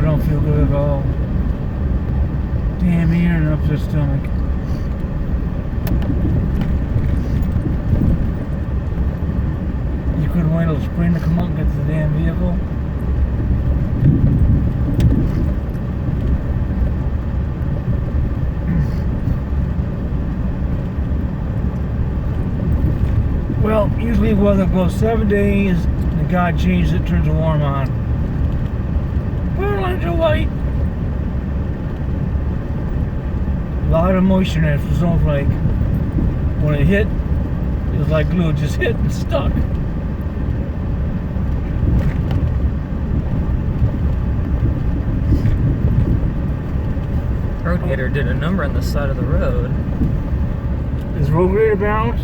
don't feel good at all. Damn ear and up to the stomach. You couldn't wait till spring to come up and get to the damn vehicle? Well, usually weather goes 7 days, and God changes it, turns the warm on. Power are white. A lot of moisture in it for snowflake. When it hit, it was like glue, it just hit and stuck. Road Gator did a number on the side of the road. Is Road Gator balanced?